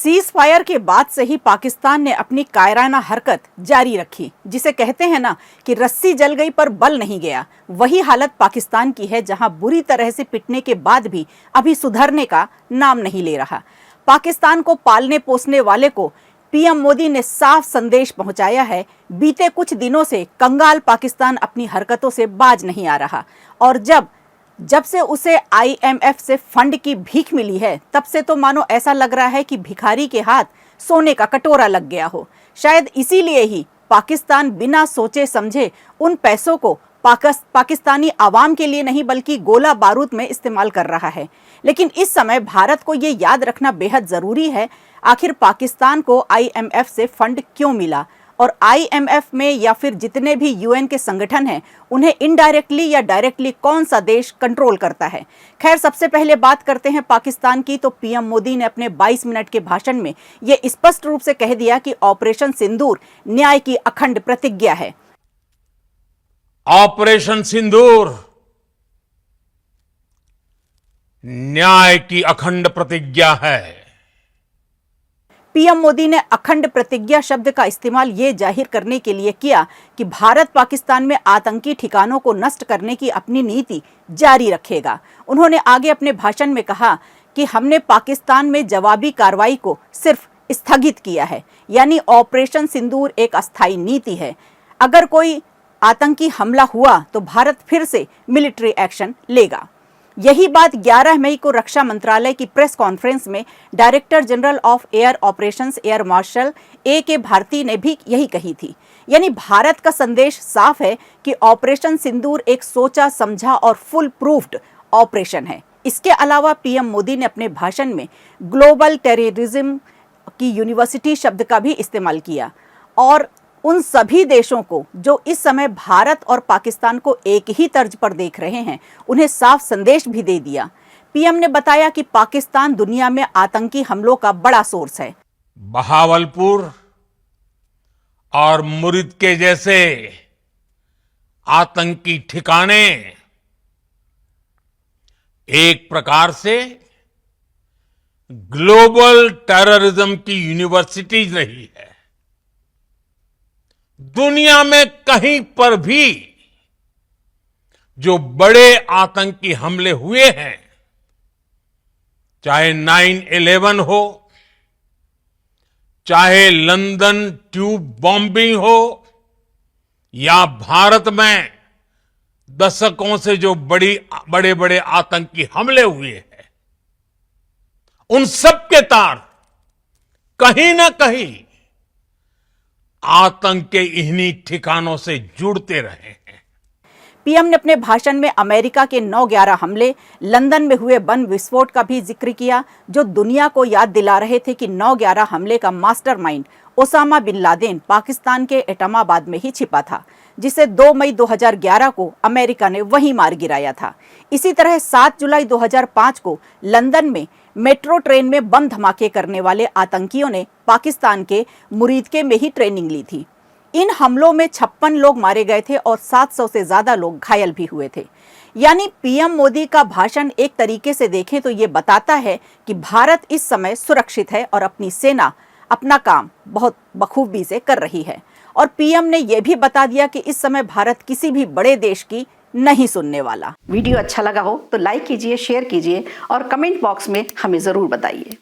Cease fire के बाद से ही पाकिस्तान ने अपनी कायराना हरकत जारी रखी। जिसे कहते हैं ना कि रस्सी जल गई पर बल नहीं गया, वही हालत पाकिस्तान की है, जहां बुरी तरह से पिटने के बाद भी अभी सुधरने का नाम नहीं ले रहा। पाकिस्तान को पालने पोसने वाले को पीएम मोदी ने साफ संदेश पहुंचाया है, बीते कुछ दिनों से कंगाल पाकिस्तान अपनी हरकतों से बाज नहीं आ रहा और जब से उसे IMF से फंड की भीख मिली है, तब से तो मानो ऐसा लग रहा है कि भिखारी के हाथ सोने का कटोरा लग गया हो। शायद इसीलिए ही पाकिस्तान बिना सोचे समझे उन पैसों को पाकिस्तानी आवाम के लिए नहीं बल्कि गोला बारूद में इस्तेमाल कर रहा है। लेकिन इस समय भारत को ये याद रखना बेहद जरूरी है, आखिर पाकिस्तान को IMF से फंड क्यों मिला और IMF में या फिर जितने भी UN के संगठन हैं, उन्हें इनडायरेक्टली या डायरेक्टली कौन सा देश कंट्रोल करता है। खैर, सबसे पहले बात करते हैं पाकिस्तान की। तो पीएम मोदी ने अपने 22 मिनट के भाषण में ये स्पष्ट रूप से कह दिया कि ऑपरेशन सिंदूर न्याय की अखंड प्रतिज्ञा है। ऑपरेशन सिंदूर न्याय की अखंड प्रतिज्ञा है। पीएम मोदी ने अखंड प्रतिज्ञा शब्द का इस्तेमाल ये जाहिर करने के लिए किया कि भारत पाकिस्तान में आतंकी ठिकानों को नष्ट करने की अपनी नीति जारी रखेगा। उन्होंने आगे अपने भाषण में कहा कि हमने पाकिस्तान में जवाबी कार्रवाई को सिर्फ स्थगित किया है, यानी ऑपरेशन सिंदूर एक अस्थायी नीति है। अगर कोई आतंकी हमला हुआ तो भारत फिर से मिलिट्री एक्शन लेगा। यही बात 11 मई को रक्षा मंत्रालय की प्रेस कॉन्फ्रेंस में director general of air operations air marshal AK Bharti ने भी यही कही थी। यानी भारत का संदेश साफ है कि ऑपरेशन सिंदूर एक सोचा समझा और फुल प्रूफ्ड ऑपरेशन है। इसके अलावा पीएम मोदी ने अपने भाषण में ग्लोबल टेररिज्म की यूनिवर्सिटी शब्द का भी इस्तेमाल किया और उन सभी देशों को जो इस समय भारत और पाकिस्तान को एक ही तर्ज पर देख रहे हैं, उन्हें साफ संदेश भी दे दिया। पीएम ने बताया कि पाकिस्तान दुनिया में आतंकी हमलों का बड़ा सोर्स है। बहावलपुर और मुरीद के जैसे आतंकी ठिकाने एक प्रकार से ग्लोबल टेररिज्म की यूनिवर्सिटीज रही है। दुनिया में कहीं पर भी जो बड़े आतंकी हमले हुए हैं, चाहे 9/11 हो, चाहे लंदन ट्यूब बॉम्बिंग हो, या भारत में दशकों से जो बड़े बड़े आतंकी हमले हुए हैं, उन सब के तार कहीं ना कहीं आतंक के इन्हीं ठिकानों से जुड़ते रहे हैं। पीएम ने अपने भाषण में अमेरिका के 9/11 हमले, लंदन में हुए बम विस्फोट का भी जिक्र किया, जो दुनिया को याद दिला रहे थे कि 9/11 हमले का mastermind Osama bin Laden Pakistan के एटमाबाद में ही छिपा था, जिसे 2 मई 2011 को अमेरिका ने वहीं मार गिराया था। इसी तरह 7 जुलाई 2005 को लंदन में मेट्रो ट्रेन में बम धमाके करने वाले आतंकियों ने पाकिस्तान के मुरीदके में ही ट्रेनिंग ली थी। इन हमलों में 56 लोग मारे गए थे और 700 से ज्यादा लोग घायल भी हुए थे। यानी पीएम मोदी का भाषण एक तरीके से देखें तो ये बताता है कि भारत इस समय सुरक्षित है और अपनी सेना अपना काम बहुत बखूबी से कर रही है। और पीएम ने यह भी बता दिया कि इस समय भारत किसी भी बड़े देश की नहीं सुनने वाला। वीडियो अच्छा लगा हो तो लाइक कीजिए, शेयर कीजिए और कमेंट बॉक्स में हमें जरूर बताइए।